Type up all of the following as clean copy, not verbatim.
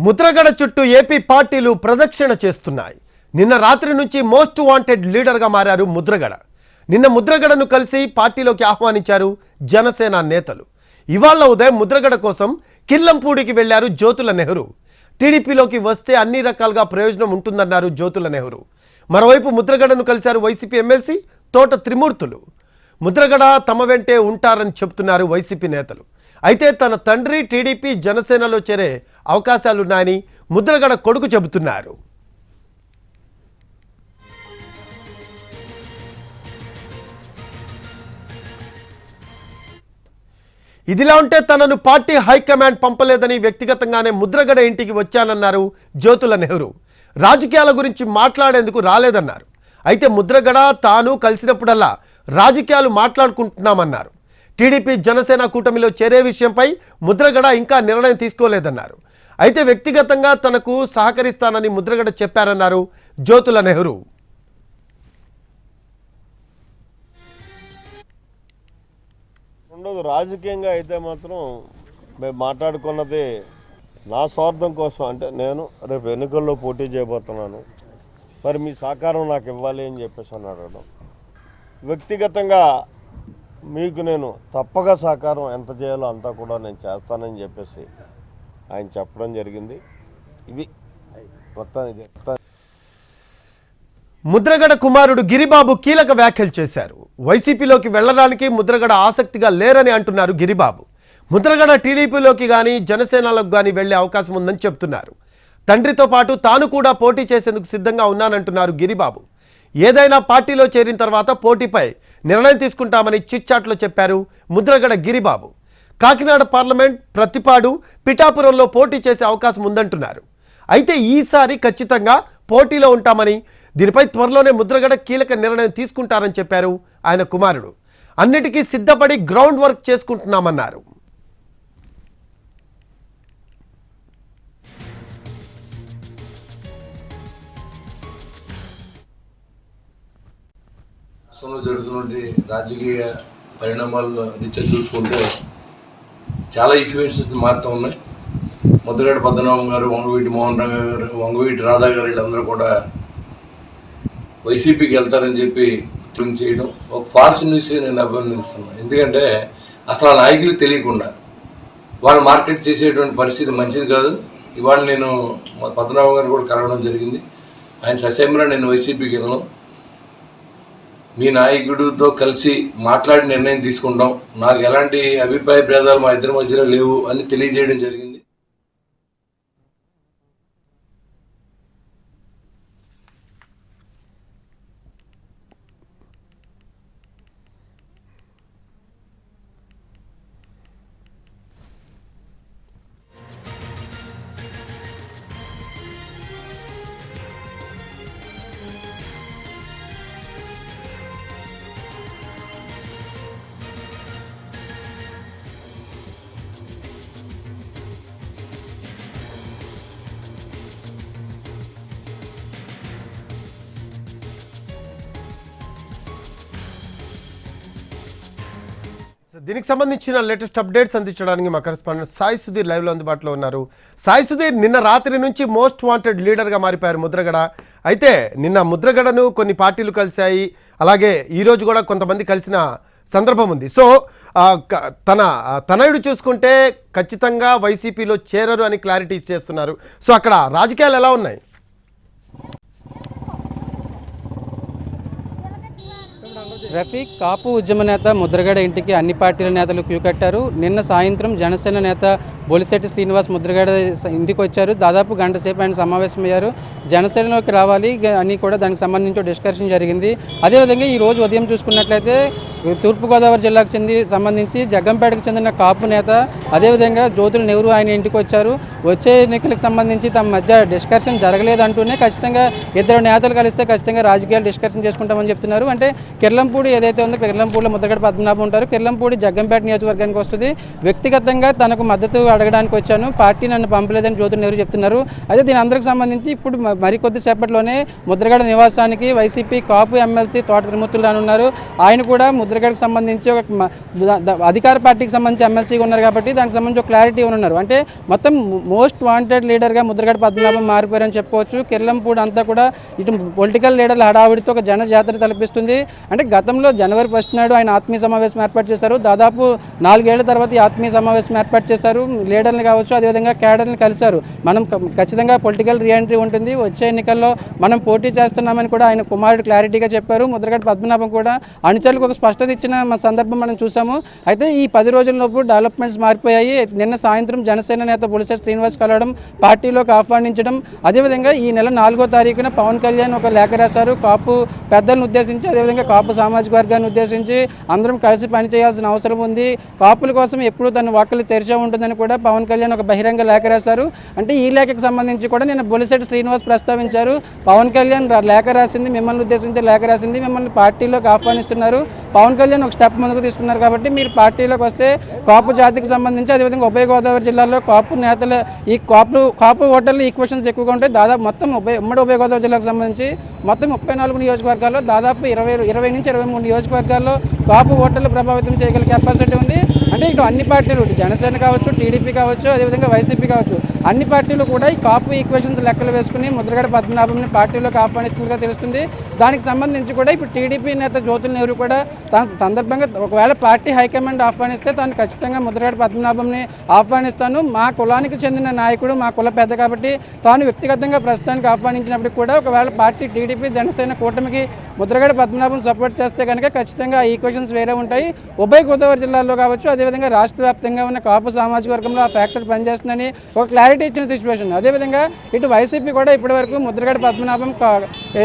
ముద్రగడ చుట్టూ ఏపీ పార్టీలు ప్రదక్షిణ చేస్తున్నాయి. నిన్న రాత్రి నుంచి మోస్ట్ వాంటెడ్ లీడర్గా మారారు ముద్రగడ. నిన్న ముద్రగడను కలిసి పార్టీలోకి ఆహ్వానించారు జనసేన నేతలు. ఇవాళ ఉదయం ముద్రగడ కోసం కిల్లంపూడికి వెళ్లారు జ్యోతుల నెహ్రూ. టీడీపీలోకి వస్తే అన్ని రకాలుగా ప్రయోజనం ఉంటుందన్నారు జ్యోతుల నెహ్రూ. మరోవైపు ముద్రగడను కలిశారు వైసీపీ ఎమ్మెల్సీ తోట త్రిమూర్తులు. ముద్రగడ తమ వెంటే ఉంటారని చెబుతున్నారు వైసీపీ నేతలు. అయితే తన తండ్రి టీడీపీ జనసేనలో చేరే అవకాశాలున్నాయని ముద్రగడ కొడుకు చెబుతున్నారు. ఇదిలా ఉంటే తనను పార్టీ హైకమాండ్ పంపలేదని వ్యక్తిగతంగానే ముద్రగడ ఇంటికి వచ్చానన్నారు జ్యోతుల నెహ్రూ. రాజకీయాల గురించి మాట్లాడేందుకు రాలేదన్నారు. అయితే ముద్రగడ తాను కలిసినప్పుడల్లా రాజకీయాలు మాట్లాడుకుంటున్నామన్నారు. టీడీపీ జనసేన కూటమిలో చేరే విషయంపై ముద్రగడ ఇంకా నిర్ణయం తీసుకోలేదన్నారు. అయితే వ్యక్తిగతంగా తనకు సహకరిస్తానని ముద్రగడ చెప్పారన్నారు జ్యోతుల నెహ్రూ. ఉండదు. రాజకీయంగా అయితే మాత్రం మేము మాట్లాడుకున్నది నా స్వార్థం కోసం. అంటే నేను రేపు ఎన్నికల్లో పోటీ చేయబోతున్నాను, మరి మీ సహకారం నాకు ఇవ్వాలి అని చెప్పేసి అన్నాడు. వ్యక్తిగతంగా మీకు నేను తప్పగా సహకారం ఎంత చేయాలో అంతా కూడా నేను చేస్తానని చెప్పేసి ఆయన చెప్పడం జరిగింది. ఇది మొత్తానికి ముద్రగడ కుమారుడు గిరిబాబు కీలక వ్యాఖ్యలు చేశారు. వైసీపీలోకి వెళ్లడానికి ముద్రగడ ఆసక్తిగా లేరని అంటున్నారు గిరిబాబు. ముద్రగడ టీడీపీలోకి కానీ జనసేనలకు కానీ వెళ్లే అవకాశం ఉందని చెప్తున్నారు. తండ్రితో పాటు తాను కూడా పోటీ చేసేందుకు సిద్ధంగా ఉన్నానంటున్నారు గిరిబాబు. ఏదైనా పార్టీలో చేరిన తర్వాత పోటీపై నిర్ణయం తీసుకుంటామని చిట్చాట్లో చెప్పారు ముద్రగడ గిరిబాబు. కాకినాడ పార్లమెంట్, ప్రతిపాడు, పిఠాపురంలో పోటీ చేసే అవకాశం ఉందంటున్నారు. అయితే ఈసారి ఖచ్చితంగా పోటీలో ఉంటామని, దీనిపై త్వరలోనే ముద్రగడ కీలక నిర్ణయం తీసుకుంటారని చెప్పారు ఆయన కుమారుడు. అన్నిటికీ సిద్ధపడి గ్రౌండ్ వర్క్ చేసుకుంటున్నామన్నారు. రాష్ట్రంలో జరుగుతున్నటువంటి రాజకీయ పరిణామాల్లో రీత్యా చూసుకుంటే చాలా ఈక్వేషన్స్ మారుతూ ఉన్నాయి. ముద్రగడ పద్మనాభం గారు, వంగవీటి మోహన్ రావు గారు, వంగవీటి రాధా గారు వీళ్ళందరూ కూడా వైసీపీకి వెళ్తారని చెప్పి ట్విన్ చేయడం ఒక ఫాల్స్ న్యూస్ నేను అభినందిస్తున్నాను. ఎందుకంటే అసలు ఆ నాయకులు తెలియకుండా వాళ్ళు మార్కెట్ చేసేటువంటి పరిస్థితి మంచిది కాదు. ఇవాళ నేను పద్మనాభం గారు కూడా కలవడం జరిగింది. ఆయన ససేమరా నేను వైసీపీకి వెళ్ళను, మీ నాయకుడితో కలిసి మాట్లాడి నిర్ణయం తీసుకుంటాం, నాకు ఎలాంటి అభిప్రాయ భేదాలు మా ఇద్దరి మధ్యలో లేవు అని తెలియజేయడం జరిగింది. దీనికి సంబంధించిన లేటెస్ట్ అప్డేట్స్ అందించడానికి మా కరెస్పాండెంట్ సాయి సుధీర్ లైవ్లో అందుబాటులో ఉన్నారు. సాయి సుధీర్, నిన్న రాత్రి నుంచి మోస్ట్ వాంటెడ్ లీడర్గా మారిపోయారు ముద్రగడ. అయితే నిన్న ముద్రగడను కొన్ని పార్టీలు కలిశాయి, అలాగే ఈరోజు కూడా కొంతమంది కలిసిన సందర్భం ఉంది. సో తనయుడు చూసుకుంటే ఖచ్చితంగా వైసీపీలో చేరరు అని క్లారిటీ చేస్తున్నారు. సో అక్కడ రాజకీయాలు ఎలా ఉన్నాయి? రఫీక్ కాపు ఉద్యమ నేత ముద్రగడ ఇంటికి అన్ని పార్టీల నేతలు క్యూ కట్టారు. నిన్న సాయంత్రం జనసేన నేత బొలిశెట్టి శ్రీనివాస్ ముద్రగడ ఇంటికి వచ్చారు. దాదాపు గంట సేపు ఆయన సమావేశమయ్యారు. జనసేనలోకి రావాలి అని కూడా దానికి సంబంధించి డిస్కషన్ జరిగింది. అదేవిధంగా ఈ రోజు ఉదయం చూసుకున్నట్లయితే తూర్పుగోదావరి జిల్లాకు సంబంధించి జగ్గంపేటకు చెందిన కాపు నేత, అదేవిధంగా జ్యోతుల నెహ్రూ ఆయన ఇంటికి వచ్చారు. వచ్చే ఎన్నికలకు సంబంధించి తమ మధ్య డిస్కషన్ జరగలేదంటూనే ఖచ్చితంగా ఇద్దరు నేతలు కలిస్తే ఖచ్చితంగా రాజకీయాలు డిస్కషన్ చేసుకుంటామని చెప్తున్నారు. అంటే కిర్లంపూడి ఏదైతే ఉందో కిర్లంపూడిలో ముద్రగడ పద్మనాభం ఉంటారు. కిర్లంపూడి జగ్గంపేట నియోజకవర్గానికి వస్తుంది. వ్యక్తిగతంగా తనకు మద్దతు అడగడానికి వచ్చాను, పార్టీ నన్ను పంపలేదని జ్యోతుల నెహ్రూ చెప్తున్నారు. అయితే దీని అందరికి సంబంధించి ఇప్పుడు మరికొద్ది సేపట్లోనే ముద్రగడ నివాసానికి వైసీపీ కాపు ఎమ్మెల్సీ తోట త్రిమూర్తులు రానున్నారు. ఆయన కూడా ముద్రగడకు సంబంధించి ఒక అధికార పార్టీకి సంబంధించి ఎమ్మెల్సీగా ఉన్నారు కాబట్టి దానికి సంబంధించి ఒక క్లారిటీ ఉన్నారు. అంటే మొత్తం మోస్ట్ వాంటెడ్ లీడర్గా ముద్రగడ పద్మనాభం మారిపోయారని చెప్పుకోవచ్చు. కిర్లంపూడి అంతా కూడా ఇటు పొలిటికల్ లీడర్ల హడావిడితో ఒక జన జాతర తలపిస్తుంది. అంటే గతంలో జనవరి 1 నాడు ఆయన ఆత్మీయ సమావేశం ఏర్పాటు చేశారు. దాదాపు 4 ఏళ్ల తర్వాత ఈ ఆత్మీయ సమావేశం ఏర్పాటు చేశారు. లీడర్ని కావచ్చు, అదేవిధంగా క్యాడర్ని కలిశారు. మనం ఖచ్చితంగా పొలిటికల్ రీఎంట్రీ ఉంటుంది, వచ్చే ఎన్నికల్లో మనం పోటీ చేస్తున్నామని కూడా ఆయన కుమారుడు క్లారిటీగా చెప్పారు. ముద్రగడ పద్మనాభం కూడా అనుచరులకు ఒక స్పష్టత ఇచ్చిన సందర్భం మనం చూసాము. అయితే ఈ 10 రోజుల్లోపు డెవలప్మెంట్స్ మారిపోయాయి. నిన్న సాయంత్రం జనసేన నేత బొలిశెట్టి శ్రీనివాస్ కలవడం, పార్టీలోకి ఆహ్వానించడం, అదేవిధంగా ఈ నెల 4వ తారీఖున పవన్ కళ్యాణ్ ఒక లేఖ రాశారు కాపు పెద్దలను ఉద్దేశించి, అదేవిధంగా కాపు సామాజిక వర్గాన్ని ఉద్దేశించి అందరం కలిసి పనిచేయాల్సిన అవసరం ఉంది, కాపుల కోసం ఎప్పుడూ తన వాక్కులు తెరిచే ఉంటుందని కూడా పవన్ కళ్యాణ్ ఒక బహిరంగ లేఖ రాశారు. అంటే ఈ లేఖకు సంబంధించి కూడా నిన్న బొలిశెట్టి శ్రీనివాస్ ప్రస్తావించారు. పవన్ కళ్యాణ్ లేఖ రాసింది మిమ్మల్ని ఉద్దేశించి లేఖ రాసింది, మిమ్మల్ని పార్టీలోకి ఆహ్వానిస్తున్నారు. పవన్ కళ్యాణ్ ఒక స్టెప్ ముందుకు తీసుకున్నారు కాబట్టి మీరు పార్టీలోకి వస్తే కాపు జాతికి సంబంధించి, అదేవిధంగా ఉభయ గోదావరి జిల్లాలో కాపు నేతల ఈ కాపు ఓటర్లు ఈక్వేషన్స్ ఎక్కువగా ఉంటాయి. దాదాపు మొత్తం ఉమ్మడి ఉభయ గోదావరి జిల్లాకు సంబంధించి మొత్తం 34 నియోజకవర్గాల్లో దాదాపు 20 నుంచి 23 నియోజకవర్గాల్లో కాపు ఓటర్లు ప్రభావితం చేయగల కెపాసిటీ ఉంది. అంటే ఇటు అన్ని పార్టీలు, జనసేన కావచ్చు, టీడీపీ కావచ్చు, అదేవిధంగా వైసీపీ కావచ్చు, అన్ని పార్టీలు కూడా ఈ కాపు ఈక్వేషన్స్ లెక్కలు వేసుకుని ముద్రగడ పద్మనాభంని పార్టీలోకి ఆహ్వానిస్తుందిగా తెలుస్తుంది. దానికి సంబంధించి కూడా ఇప్పుడు టీడీపీ నేత జ్యోతుల నెహ్రూ కూడా తన సందర్భంగా ఒకవేళ పార్టీ హైకమాండ్ ఆహ్వానిస్తే తాను ఖచ్చితంగా ముద్రగడ పద్మనాభంని ఆహ్వానిస్తాను, మా కులానికి చెందిన నాయకుడు, మా కుల పెద్ద కాబట్టి తాను వ్యక్తిగతంగా ప్రస్తుతానికి ఆహ్వానించినప్పటికీ కూడా ఒకవేళ పార్టీ టీడీపీ జనసేన కూటమికి ముద్రగడ పద్మనాభం సపోర్ట్ చేస్తే కనుక ఖచ్చితంగా ఆ ఈక్వేషన్స్ వేరే ఉంటాయి. ఉభయ గోదావరి జిల్లాలో కావచ్చు, అదేవిధంగా రాష్ట్ర వ్యాప్తంగా ఉన్న కాపు సామాజిక వర్గంలో ఆ ఫ్యాక్టర్ పనిచేస్తుందని ఒక క్లారిటీ ఇచ్చిన సిచ్యువేషన్. అదేవిధంగా ఇటు వైసీపీ కూడా ఇప్పటివరకు ముద్రగడ పద్మనాభం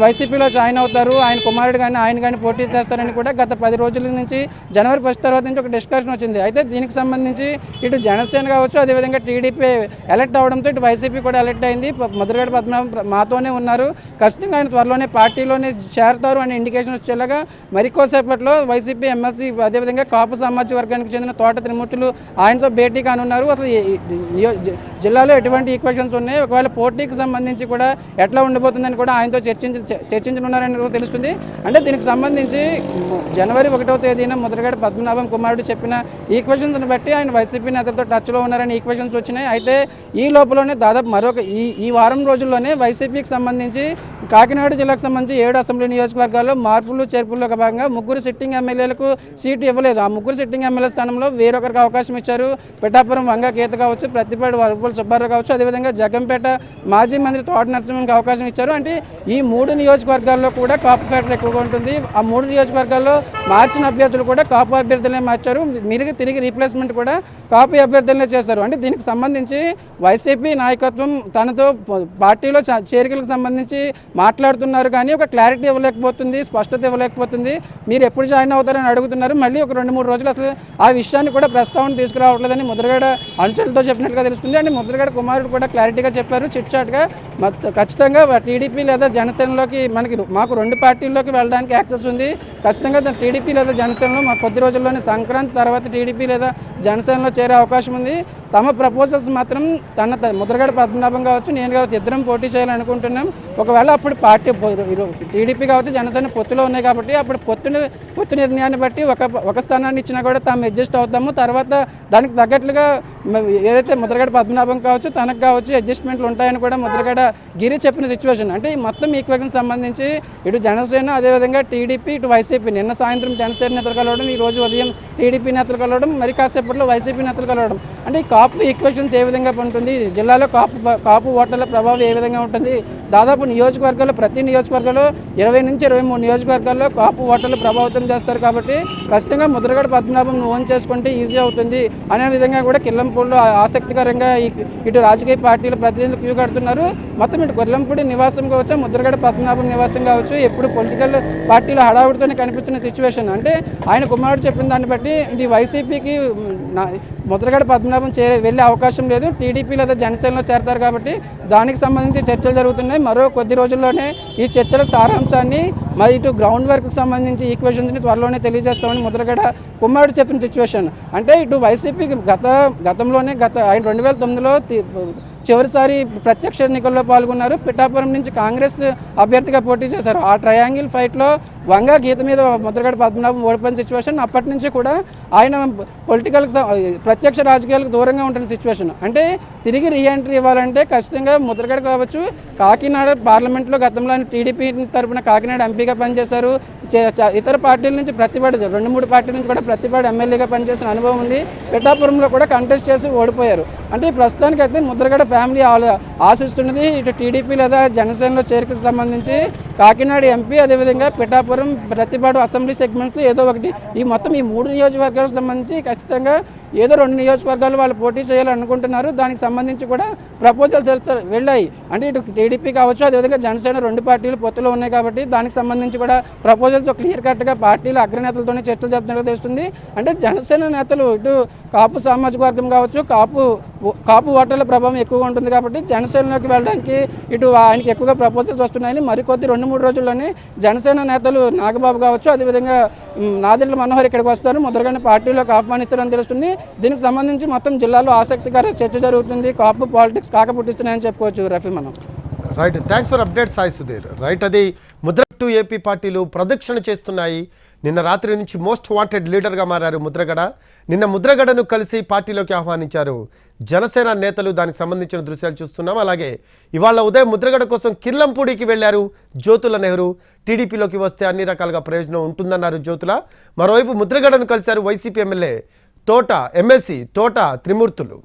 వైసీపీలో జాయిన్ అవుతారు, ఆయన కుమారుడు కానీ ఆయన కానీ పోటీ చేస్తారని కూడా గత 10 రోజుల నుంచి జనవరి 1 తర్వాత నుంచి ఒక డిస్కషన్ వచ్చింది. అయితే దీనికి సంబంధించి ఇటు జనసేన కావచ్చు, అదేవిధంగా టీడీపీ ఎలక్ట్ అవడంతో ఇటు వైసీపీ కూడా ఎలక్ట్ అయింది. ముద్రగడ పద్మనాభం మాతోనే ఉన్నారు, ఖచ్చితంగా ఆయన త్వరలోనే పార్టీలోనే చేరతారు అనే ఇండికేషన్ వచ్చేలాగా మరికోసేపట్లో వైసీపీ ఎమ్మెల్సీ, అదేవిధంగా కాపు సామాజిక వర్గానికి చెందిన తోట త్రిమూర్తులు ఆయనతో భేటీ కానున్నారు. అసలు జిల్లాలో ఎటువంటి ఈక్వేషన్స్ ఉన్నాయి, ఒకవేళ పోటీకి సంబంధించి కూడా ఎట్లా ఉండబోతుందని కూడా ఆయనతో చర్చించనున్నారని కూడా తెలుస్తుంది. అంటే దీనికి సంబంధించి జనవరి 1వ తేదీన ముద్రగడ పద్మనాభం కుమారుడు చెప్పిన ఈక్వేషన్స్ని బట్టి ఆయన వైసీపీ నేతలతో టచ్లో ఉన్నారని ఈక్వేషన్స్ వచ్చినాయి. అయితే ఈ లోపలనే దాదాపు మరొక ఈ వారం రోజుల్లోనే వైసీపీకి సంబంధించి కాకినాడ జిల్లాకు సంబంధించి 7 అసెంబ్లీ నియోజకవర్గాల్లో మార్పులు చేర్పుల్లో భాగంగా 3 సిట్టింగ్ ఎమ్మెల్యేలకు సీటు ఇవ్వలేదు. ఆ 3 సిట్టింగ్ ఎమ్మెల్యే స్థానంలో వేరొకరికి అవకాశం ఇచ్చారు. పిఠాపురం వంగ గీత కావచ్చు, ప్రతిపాడు వరపల్లి సుబ్బారావు కావచ్చు, అదేవిధంగా జగంపేట మాజీ మంత్రి తోట నరసింహన్కి అవకాశం ఇచ్చారు. అంటే ఈ 3 నియోజకవర్గాల్లో కూడా కాపు ఫ్యాక్టర్ ఎక్కువగా ఉంటుంది. ఆ 3 నియోజకవర్గాల్లో మార్చిన అభ్యర్థులు కూడా కాపు అభ్యర్థులనే మార్చారు. మీరు తిరిగి రీప్లేస్మెంట్ కూడా కాపు అభ్యర్థులనే చేస్తారు. అంటే దీనికి సంబంధించి వైసీపీ నాయకత్వం తనతో పార్టీలో చేరికలకు సంబంధించి మాట్లాడుతున్నారు కానీ ఒక క్లారిటీ ఇవ్వలేకపోతుంది, స్పష్టత ఇవ్వలేకపోతుంది. మీరు ఎప్పుడు జాయిన్ అవుతారని అడుగుతున్నారు. మళ్ళీ ఒక 2-3 రోజులు అసలు ఆ విషయాన్ని కూడా ప్రస్తావన తీసుకురావట్లేదని ముద్రగడ అనుచరులతో చెప్పినట్టుగా తెలుస్తుంది. అంటే ముద్రగడ కుమారుడు కూడా క్లారిటీగా చెప్పారు, చిట్ చాట్గా ఖచ్చితంగా టీడీపీ లేదా జనసేనలోకి మాకు 2 పార్టీల్లోకి వెళ్ళడానికి యాక్సెస్ ఉంది. ఖచ్చితంగా టీడీపీ లేదా జనసేనలో మాకు కొద్ది రోజుల్లోనే సంక్రాంతి తర్వాత టీడీపీ లేదా జనసేనలో చేరే అవకాశం ఉంది. తమ ప్రపోజల్స్ మాత్రం ముద్రగడ పద్మనాభం కావచ్చు, నేను కావచ్చు, ఇద్దరం పోటీ చేయాలనుకుంటున్నాం. ఒకవేళ అప్పుడు పార్టీ టీడీపీ కావచ్చు, జనసేన పొత్తులో ఉన్నాయి కాబట్టి అప్పుడు పొత్తు నిర్ణయాన్ని బట్టి ఒక స్థానాన్ని ఇచ్చినా కూడా తాము అడ్జస్ట్ అవుతాము. తర్వాత దానికి తగ్గట్లుగా ఏదైతే ముద్రగడ పద్మనాభం కావచ్చు, తనకు కావచ్చు అడ్జస్ట్మెంట్లు ఉంటాయని కూడా ముద్రగడ గిరి చెప్పిన సిచ్యువేషన్. అంటే ఈ మొత్తం ఈక్వేషన్ సంబంధించి ఇటు జనసేన, అదేవిధంగా టీడీపీ, ఇటు వైసీపీ నిన్న సాయంత్రం జనసేన నేతలు కలవడం, ఈ రోజు ఉదయం టీడీపీ నేతలు కలవడం, మరి కాసేపట్లో వైసీపీ నేతలు కలవడం. అంటే ఈ కాపు ఈక్వేషన్స్ ఏ విధంగా ఉంటుంది, జిల్లాలో కాపు ఓటర్ల ప్రభావం ఏ విధంగా ఉంటుంది, దాదాపు నియోజకవర్గాల్లో ప్రతి నియోజకవర్గంలో 20 నుంచి 23 నియోజకవర్గాల్లో కాపు ఓటర్లు ప్రభావితం చేస్తారు. కాబట్టి ఖచ్చితంగా ముద్రగడ పద్మనాభం ఓన్ చేసుకుంటే ఈజీ అవుతుంది అనే విధంగా కూడా కిర్లంపూడిలో ఆసక్తికరంగా ఇటు రాజకీయ పార్టీల ప్రతినిధులు క్యూ కడుతున్నారు. మొత్తం ఇటు కిర్లంపూడి నివాసం కావచ్చు, ముద్రగడ పద్మనాభం నివాసం కావచ్చు, ఎప్పుడు పొలిటికల్ పార్టీల హడావుడితోనే కనిపిస్తున్న సిచ్యువేషన్. అంటే ఆయన కుమారుడు చెప్పిన దాన్ని బట్టి ఇది వైసీపీకి ముద్రగడ పద్మనాభం వెళ్ళే అవకాశం లేదు, టీడీపీ లేదా జనసేనలో చేరతారు. కాబట్టి దానికి సంబంధించి చర్చలు జరుగుతున్నాయి. మరో కొద్ది రోజుల్లోనే ఈ చర్చల సారాంశాన్ని మరి ఇటు గ్రౌండ్ వర్క్కి సంబంధించి ఈక్వేషన్స్ని త్వరలోనే తెలియజేస్తామని ముద్రగడ కుమారుడు చెప్పిన సిచ్యువేషన్. అంటే ఇటు వైసీపీకి గతంలోనే ఆయన 2009లో చివరిసారి ప్రత్యక్ష ఎన్నికల్లో పాల్గొన్నారు. పిఠాపురం నుంచి కాంగ్రెస్ అభ్యర్థిగా పోటీ చేశారు. ఆ ట్రయాంగిల్ ఫైట్లో వంగ గీత మీద ముద్రగడ పద్మనాభం ఓడిపోయిన సిచ్యువేషన్. అప్పటి నుంచి కూడా ఆయన ప్రత్యక్ష రాజకీయాలకు దూరంగా ఉంటున్న సిచ్యువేషన్. అంటే తిరిగి రీఎంట్రీ ఇవ్వాలంటే ఖచ్చితంగా ముద్రగడ కావచ్చు. కాకినాడ పార్లమెంట్లో గతంలో టీడీపీ తరఫున కాకినాడ ఎంపీగా పనిచేశారు. ఇతర పార్టీల నుంచి ప్రతిపాడు 2-3 పార్టీల నుంచి కూడా ప్రతిపాడు ఎమ్మెల్యేగా పనిచేసిన అనుభవం ఉంది. పిఠాపురంలో కూడా కంటెస్ట్ చేసి ఓడిపోయారు. అంటే ప్రస్తుతానికి అయితే ముద్రగడ ఫ్యామిలీ ఆశిస్తున్నది ఇటు టీడీపీ లేదా జనసేనలో చేరికకు సంబంధించి కాకినాడ ఎంపీ, అదేవిధంగా పిఠాపురం ప్రతిపాడు అసెంబ్లీ సెగ్మెంట్లు ఏదో ఒకటి. ఈ మొత్తం ఈ 3 నియోజకవర్గాలకు సంబంధించి ఖచ్చితంగా ఏదో 2 నియోజకవర్గాలు వాళ్ళు పోటీ చేయాలనుకుంటున్నారు. దానికి సంబంధించి కూడా ప్రపోజల్స్ వెళ్ళాయి. అంటే ఇటు టీడీపీ కావచ్చు, అదేవిధంగా జనసేన 2 పార్టీలు పొత్తులో ఉన్నాయి కాబట్టి దానికి సంబంధించి కూడా ప్రపోజల్స్ క్లియర్ కట్గా పార్టీల అగ్రనేతలతోనే చర్చలు జరుపుతున్నట్టు తెలుస్తుంది. అంటే జనసేన నేతలు ఇటు కాపు సామాజిక వర్గం కావచ్చు, కాపు ఓటర్ల ప్రభావం ఎక్కువగా ఉంటుంది కాబట్టి జనసేనలోకి వెళ్ళడానికి ఇటు ఆయనకి ఎక్కువగా ప్రపోజల్స్ వస్తున్నాయని మరికొద్ది 2-3 రోజుల్లోనే జనసేన నేతలు నాగబాబు కావచ్చు, అదేవిధంగా నాదెండ్ల మనోహర్ ఇక్కడికి వస్తారు, ముద్రగడ పార్టీలోకి ఆహ్వానిస్తారని తెలుస్తుంది. దీనికి సంబంధించి మొత్తం జిల్లాలో ఆసక్తికర చర్చ జరుగుతుంది. కాపు పాలిటిక్స్ కాకపుట్టిస్తున్నాయని చెప్పుకోవచ్చు. రఫీ, మనం right, thanks for update Sai Sudheer. Right, అది ముద్ర టు ఏపీ పార్టీలు ప్రదక్షిణ చేస్తున్నాయి. నిన్న రాత్రి నుంచి మోస్ట్ వాంటెడ్ లీడర్గా మారారు ముద్రగడ. నిన్న ముద్రగడను కలిసి పార్టీలోకి ఆహ్వానించారు జనసేన నేతలు. దానికి సంబంధించిన దృశ్యాలు చూస్తున్నాం. అలాగే ఇవాళ ఉదయం ముద్రగడ కోసం కిర్లంపూడికి వెళ్లారు జ్యోతుల నెహ్రూ. టీడీపీలోకి వస్తే అన్ని రకాలుగా ప్రయోజనం ఉంటుందన్నారు జ్యోతుల. మరోవైపు ముద్రగడను కలిశారు వైసీపీ ఎమ్మెల్సీ తోట త్రిమూర్తులు.